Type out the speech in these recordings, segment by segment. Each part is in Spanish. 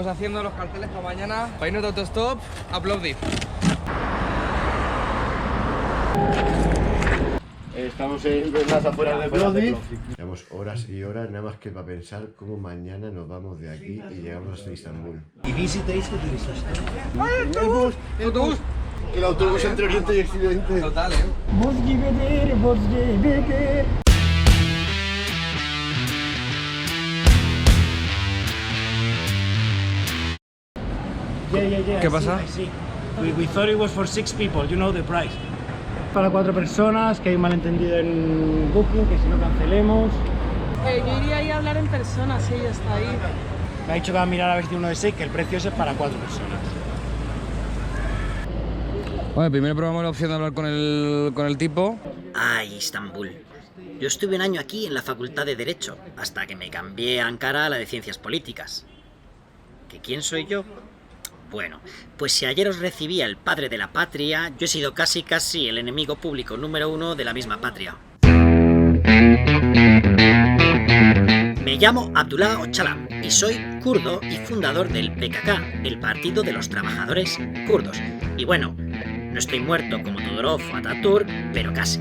Estamos haciendo los carteles para mañana. Para irnos de autostop a Plovdiv. Estamos en las afueras de Plovdiv. Llevamos horas y horas nada más que para pensar cómo mañana nos vamos de aquí y llegamos hasta Istambul. ¿Y visitáis qué turistas? ¡Autobús! ¡Autobús! El autobús entre Oriente y Occidente. Total, Yeah. ¿Qué pasa? I see. We thought it was for 6 people, you know the price. Para 4 personas, que hay un malentendido en Booking, que si no cancelemos. Yo iría ahí a hablar en persona, si ella está ahí. Me ha dicho que va a mirar a ver si tiene uno de 6, que el precio ese es para 4 personas. Bueno, primero probamos la opción de hablar con el tipo. Ay, Istambul. Yo estuve un año aquí en la Facultad de Derecho, hasta que me cambié a Ankara a la de Ciencias Políticas. ¿Que quién soy yo? Bueno, pues si ayer os recibía el padre de la patria, yo he sido casi el enemigo público número 1 de la misma patria. Me llamo Abdullah Öcalan y soy kurdo y fundador del PKK, el Partido de los Trabajadores Kurdos. Y bueno, no estoy muerto como Todorov o Atatürk, pero casi.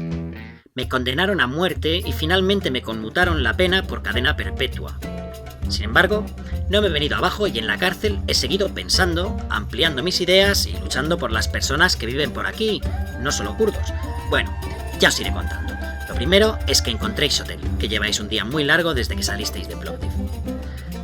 Me condenaron a muerte y finalmente me conmutaron la pena por cadena perpetua. Sin embargo, no me he venido abajo y en la cárcel he seguido pensando, ampliando mis ideas y luchando por las personas que viven por aquí, no solo kurdos. Bueno, ya os iré contando. Lo primero es que encontréis hotel, que lleváis un día muy largo desde que salisteis de Plovdiv.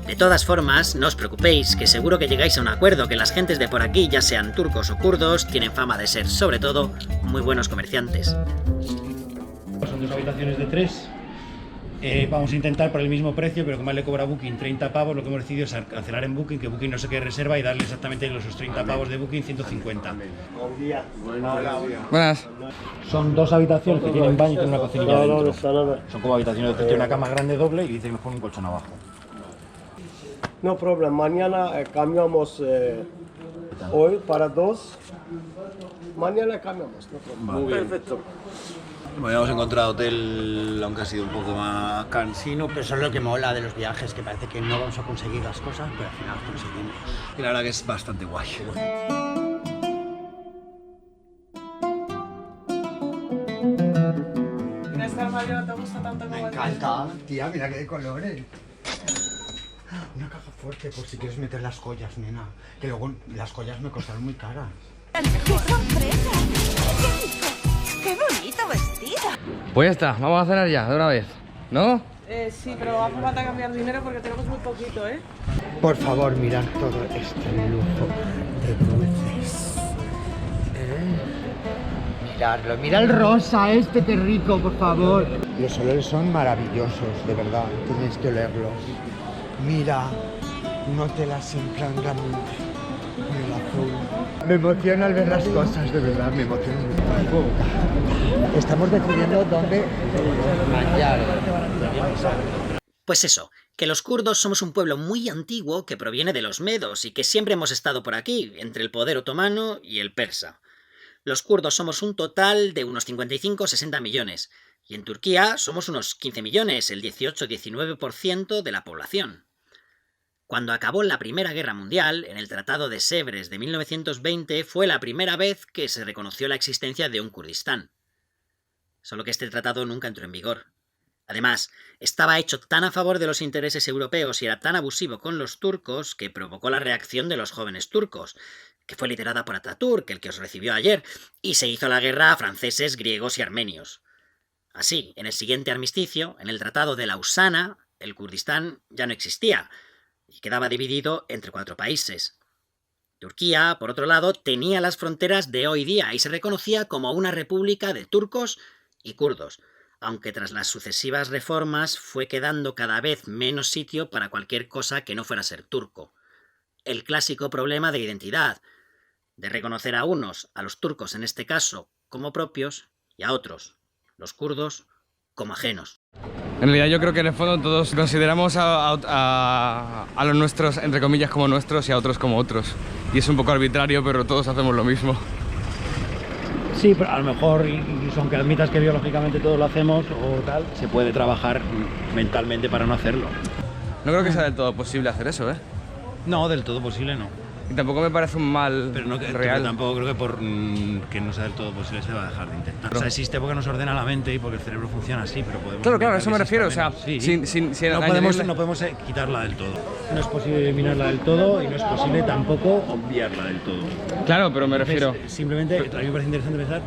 De todas formas, no os preocupéis, que seguro que llegáis a un acuerdo, que las gentes de por aquí, ya sean turcos o kurdos, tienen fama de ser, sobre todo, muy buenos comerciantes. Son 2 habitaciones de 3. Vamos a intentar por el mismo precio, pero como él le cobra Booking 30 pavos, lo que hemos decidido es cancelar en Booking, que Booking no se quede reserva y darle exactamente los 30 pavos de Booking, 150. Buen día. Buenas. Son 2 habitaciones que tienen baño y tienen una cocinilla dentro. No está nada. Son como habitaciones de tiene una cama grande doble y dice que nos pone un colchón abajo. No problema, mañana cambiamos hoy para 2. Mañana cambiamos, no problema. Muy bien. Perfecto. Bueno, hemos encontrado hotel, aunque ha sido un poco más cansino, Pero eso es lo que mola de los viajes, que parece que no vamos a conseguir las cosas, pero al final las conseguimos. y la verdad que es bastante guay. ¿Este armario no te gusta tanto como el de Encanta, tía, mira qué de colores. Una caja fuerte por si quieres meter las joyas, nena. Que luego las joyas me costaron muy caras. ¡Qué sorpresa! ¡Qué rico! ¡Qué bonito vestido! Pues ya está, vamos a cenar ya, de una vez, ¿no? Sí, pero hace falta cambiar dinero porque tenemos muy poquito, ¿eh? Por favor, mirad todo este lujo de dulces. Miradlo, mira el rosa este, qué rico, por favor. Los olores son maravillosos, de verdad, tenéis que olerlos. Mira, un hotel así en plan glamour, con el azul. Me emociona al ver las cosas, de verdad, me emociona. Estamos decidiendo dónde manjar. Pues eso, que los kurdos somos un pueblo muy antiguo que proviene de los medos y que siempre hemos estado por aquí, entre el poder otomano y el persa. Los kurdos somos un total de unos 55-60 millones, y en Turquía somos unos 15 millones, el 18-19% de la población. Cuando acabó la Primera Guerra Mundial, en el Tratado de Sèvres de 1920, fue la primera vez que se reconoció la existencia de un Kurdistán. Solo que este tratado nunca entró en vigor. Además, estaba hecho tan a favor de los intereses europeos y era tan abusivo con los turcos que provocó la reacción de los jóvenes turcos, que fue liderada por Atatürk, el que os recibió ayer, y se hizo la guerra a franceses, griegos y armenios. Así, en el siguiente armisticio, en el Tratado de Lausana, el Kurdistán ya no existía, y quedaba dividido entre 4 países. Turquía, por otro lado, tenía las fronteras de hoy día y se reconocía como una república de turcos y kurdos, aunque tras las sucesivas reformas fue quedando cada vez menos sitio para cualquier cosa que no fuera ser turco. El clásico problema de identidad, de reconocer a unos, a los turcos en este caso, como propios, y a otros, los kurdos, como ajenos. En realidad yo creo que en el fondo todos consideramos a los nuestros, entre comillas, como nuestros y a otros como otros. Y es un poco arbitrario, pero todos hacemos lo mismo. Sí, pero a lo mejor, incluso aunque admitas que biológicamente todos lo hacemos o tal, se puede trabajar mentalmente para no hacerlo. No creo que sea del todo posible hacer eso, ¿eh? No, del todo posible no. Y tampoco me parece un mal Pero, no, pero real. tampoco creo que por que no sea del todo posible se va a dejar de intentar. O sea, existe porque nos ordena la mente y porque el cerebro funciona así, pero podemos... Claro, a eso me intentar que refiero, o sea, exista menos. sin no, añadirle- no podemos quitarla del todo. No es posible eliminarla del todo y no es posible tampoco obviarla del todo. Claro, pero me refiero... Entonces, simplemente, a mí me parece interesante pensar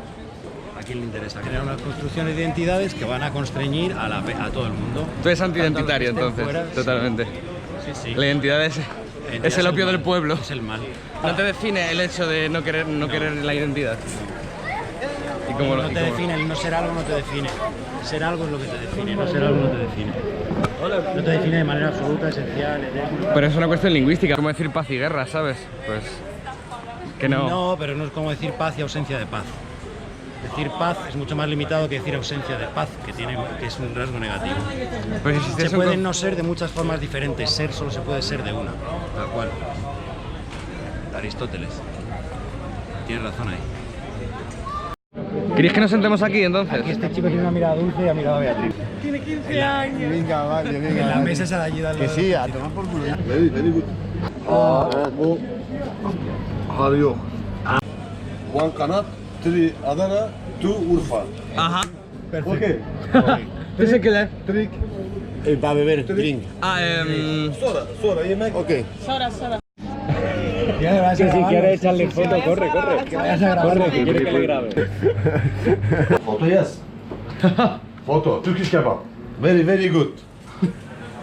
a quién le interesa crear unas construcciones de identidades que van a constreñir a todo el mundo. Tú eres Tanto a los que antiidentitario, estén entonces, fuera, totalmente. Sí, sí. La identidad es el opio del pueblo. Es el mal. No te define el hecho de no querer la identidad. ¿Y cómo No te define, el no ser algo no te define. Ser algo es lo que te define, no ser algo no te define. No te define de manera absoluta, esencial, eterna. Pero es una cuestión lingüística, como decir paz y guerra, ¿sabes? Pues que no. No, pero no es como decir paz y ausencia de paz. Decir paz es mucho más limitado que decir ausencia de paz, que es un rasgo negativo. Pues si Se pueden no ser de muchas formas diferentes, ser solo se puede ser de una, tal cual. Aristóteles. Tienes razón ahí. ¿Queréis que nos sentemos aquí entonces? Aquí este chico tiene una mirada dulce y ha mirado a Beatriz. Tiene 15 años. Venga, vale, venga. En la mesa esa de allí al Que lado. sí, a tomar por culo. Very, very good. Bu harı yok. One kanat, three Adana, two Urfa. Ajá. Okay. Teşekkürler. Trick. Para beber, drink. Sonra yemek. Ok. Sora, Sora. Que si quieres echarle foto, corre, corre. Que vayas a grabar, que quiere que le grabe. Foto yaz. Foto. Turkish kebab. Very, very good.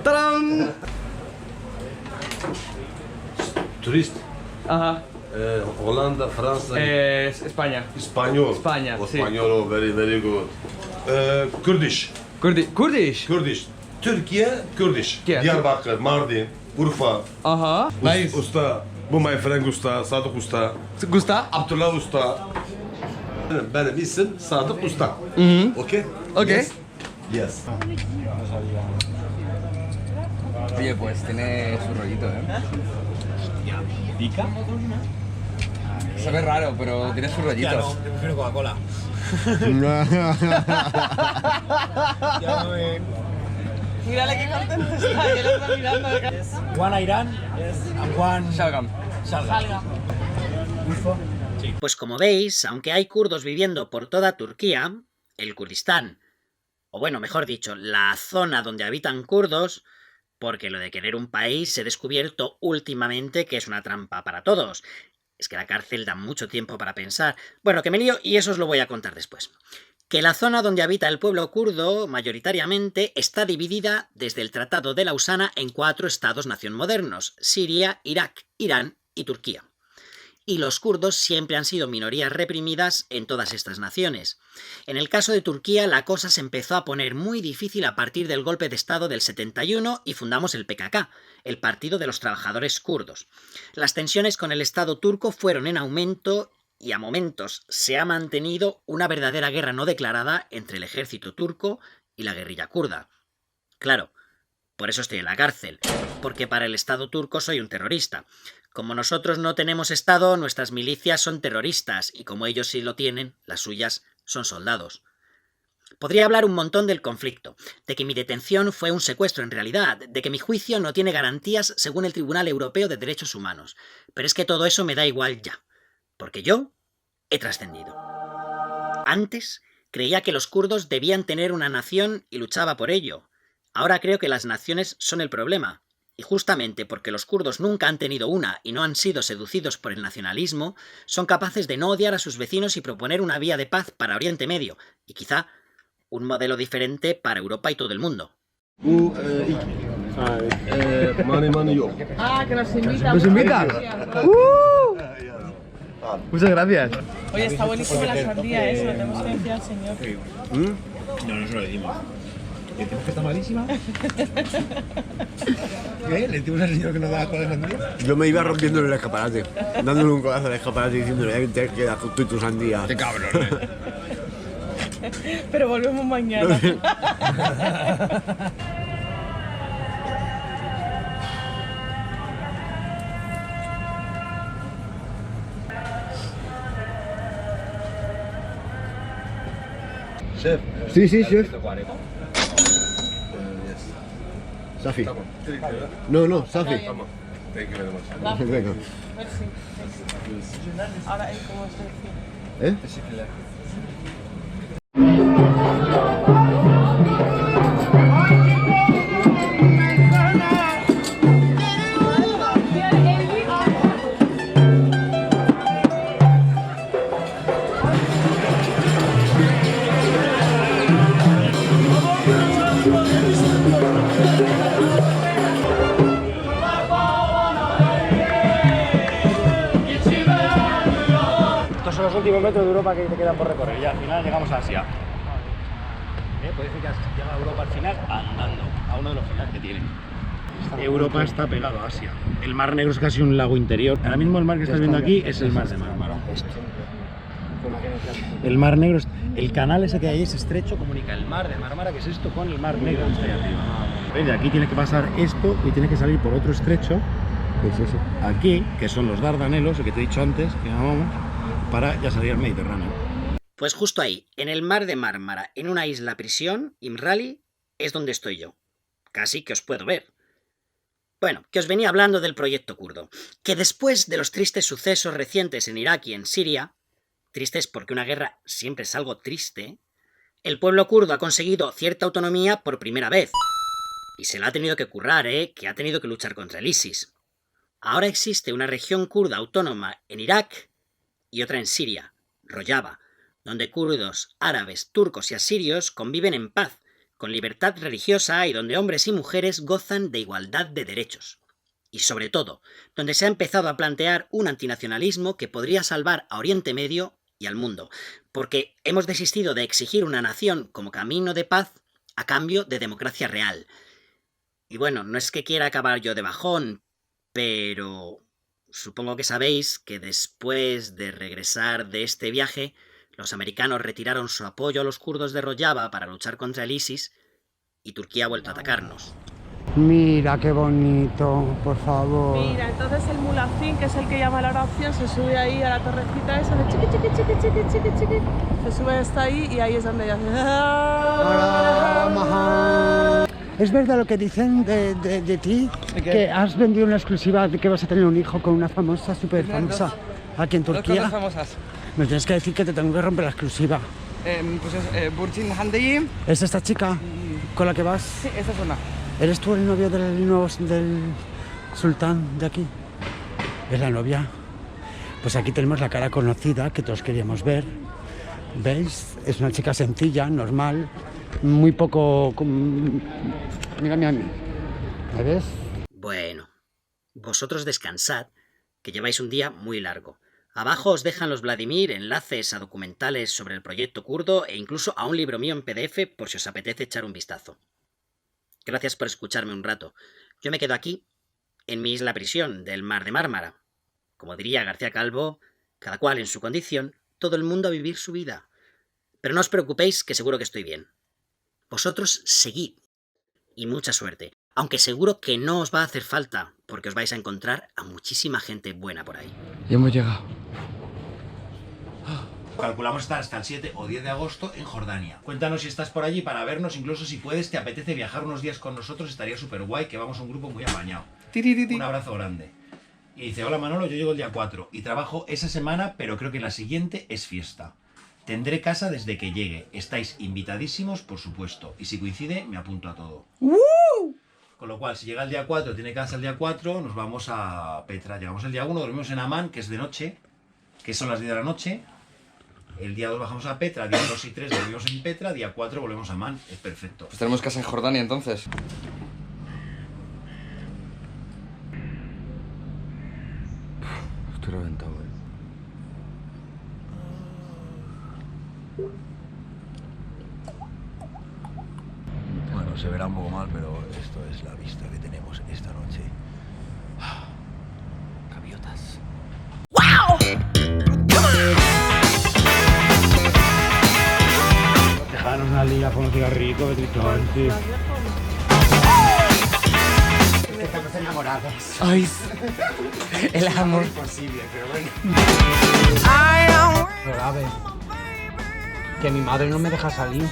¡Tarán! Turist. Ajá. Hollanda, Fransa, España. İspanyol. España, sí. Español, very, very good. Kurdish. Kurdish. Kurdish. Türkiye, Kurdish. Yeah. Diyarbakır, Mardin, Urfa. Ajá. Nice. Usta. Bu my friend Usta, Sadık Usta. ¿Gusta? Abdullah Usta. Benim isim Sadık Usta. Okay? Ok. Yes. Yes. Oye, pues tiene su rollito, ¿eh? ¿Pica? Sabe raro, pero tiene su rollito. Ya no, yo prefiero Coca-Cola. Ya no me... Mírale qué contento está, que lo está mirando de cara. One Irán and one Shalgam. Salga. Pues como veis, aunque hay kurdos viviendo por toda Turquía, el Kurdistán, o bueno, mejor dicho, la zona donde habitan kurdos, porque lo de querer un país he descubierto últimamente que es una trampa para todos. Es que la cárcel da mucho tiempo para pensar. Bueno, que me lío y eso os lo voy a contar después. Que la zona donde habita el pueblo kurdo, mayoritariamente, está dividida desde el Tratado de Lausana en 4 estados-nación modernos: Siria, Irak, Irán y Turquía. Y los kurdos siempre han sido minorías reprimidas en todas estas naciones. En el caso de Turquía, la cosa se empezó a poner muy difícil a partir del golpe de Estado del 71 y fundamos el PKK, el Partido de los Trabajadores Kurdos. Las tensiones con el Estado turco fueron en aumento y a momentos se ha mantenido una verdadera guerra no declarada entre el ejército turco y la guerrilla kurda. Claro, por eso estoy en la cárcel, porque para el Estado turco soy un terrorista. Como nosotros no tenemos Estado, nuestras milicias son terroristas, y como ellos sí lo tienen, las suyas son soldados. Podría hablar un montón del conflicto, de que mi detención fue un secuestro en realidad, de que mi juicio no tiene garantías según el Tribunal Europeo de Derechos Humanos, pero es que todo eso me da igual ya, porque yo he trascendido. Antes creía que los kurdos debían tener una nación y luchaba por ello. Ahora creo que las naciones son el problema. Y justamente porque los kurdos nunca han tenido una y no han sido seducidos por el nacionalismo, son capaces de no odiar a sus vecinos y proponer una vía de paz para Oriente Medio, y quizá un modelo diferente para Europa y todo el mundo. Mani yok. Ah, que nos invita. ¿Nos invita? Muchas gracias. Oye, está buenísima la sandía, eso lo tenemos que decir al señor. No, no se lo decimos. ¿Le decimos que está malísima? ¿Qué? ¿Le decimos al señor que nos da con la sandía? Yo me iba rompiéndole el escaparate, dándole un codazo al escaparate y diciéndole, te quedas con tú y tu sandía. Qué cabrón, Pero volvemos mañana. Chef. Sí, sí, chef. Safi. No, no, Safi. Venga. Merci. Ahora es como se dice. Estos son los últimos metros de Europa que te quedan por recorrer. Ya al final llegamos a Asia. Puede decir que llega a Europa al final andando, a uno de los finales que tiene. Europa está pegado a Asia. El Mar Negro es casi un lago interior. Ahora mismo el mar que estás viendo aquí es el Mar de Mármara. El Mar Negro, el canal ese que hay es estrecho, comunica el Mar de Mármara, que es esto, con el Mar Negro que está ahí arriba. De aquí tiene que pasar esto y tiene que salir por otro estrecho, aquí, que son los Dardanelos, el que te he dicho antes, que llamamos, para ya salir al Mediterráneo. Pues justo ahí, en el Mar de Mármara, en una isla prisión, Imrali, es donde estoy yo. Casi que os puedo ver. Bueno, que os venía hablando del proyecto kurdo, que después de los tristes sucesos recientes en Irak y en Siria, tristes porque una guerra siempre es algo triste, el pueblo kurdo ha conseguido cierta autonomía por primera vez. Y se la ha tenido que currar, que ha tenido que luchar contra el ISIS. Ahora existe una región kurda autónoma en Irak y otra en Siria, Rojava, donde kurdos, árabes, turcos y asirios conviven en paz, con libertad religiosa y donde hombres y mujeres gozan de igualdad de derechos. Y sobre todo, donde se ha empezado a plantear un antinacionalismo que podría salvar a Oriente Medio y al mundo, porque hemos desistido de exigir una nación como camino de paz a cambio de democracia real. Y bueno, no es que quiera acabar yo de bajón, pero supongo que sabéis que después de regresar de este viaje, los americanos retiraron su apoyo a los kurdos de Rojava para luchar contra el ISIS y Turquía ha vuelto a atacarnos. Mira qué bonito, por favor. Mira, entonces el mulacín, que es el que llama a la oración, se sube ahí a la torrecita esa de chiqui, chiqui, chiqui, chiqui, chiqui, chiqui. Se sube hasta ahí y ahí es donde ella hace... ¿Es verdad lo que dicen de ti? Que has vendido una exclusiva de que vas a tener un hijo con una famosa, súper famosa, aquí en Turquía. Dos famosas. Me tienes que decir que te tengo que romper la exclusiva. Pues es Burçin Handeyi. ¿Es esta chica con la que vas? Sí, esta es una. ¿Eres tú el novio del sultán de aquí? ¿Es la novia? Pues aquí tenemos la cara conocida que todos queríamos ver. ¿Veis? Es una chica sencilla, normal, muy poco... Mírame a mí. ¿Me ves? Bueno, vosotros descansad, que lleváis un día muy largo. Abajo os dejan los Vladimir enlaces a documentales sobre el proyecto kurdo e incluso a un libro mío en PDF por si os apetece echar un vistazo. Gracias por escucharme un rato. Yo me quedo aquí, en mi isla prisión del Mar de Mármara. Como diría García Calvo, cada cual en su condición, todo el mundo a vivir su vida. Pero no os preocupéis, que seguro que estoy bien. Vosotros seguid. Y mucha suerte. Aunque seguro que no os va a hacer falta, porque os vais a encontrar a muchísima gente buena por ahí. Ya hemos llegado. Calculamos estar hasta el 7 o 10 de agosto en Jordania. Cuéntanos si estás por allí para vernos, incluso si puedes, te apetece viajar unos días con nosotros, estaría súper guay, que vamos a un grupo muy apañado. Un abrazo grande. Y dice, hola Manolo, yo llego el día 4 y trabajo esa semana, pero creo que la siguiente es fiesta. Tendré casa desde que llegue. Estáis invitadísimos, por supuesto. Y si coincide, me apunto a todo. Con lo cual, si llega el día 4, tiene casa el día 4, nos vamos a Petra. Llegamos el día 1, dormimos en Amán, que es de noche, que son las 10 de la noche. El día 2 bajamos a Petra, día 2 y 3 dormimos en Petra, día 4 volvemos a Amán. Es perfecto. Pues tenemos casa en Jordania entonces. Estoy reventado, Bueno, se verá un poco mal, pero esto es la vista que tenemos esta noche. Gaviotas. Dejanos una liga con un cigarrillo, Betricante. Estamos enamorados. Ay, el amor. Es imposible, pero bueno. Pero a ver, que mi madre no me deja salir.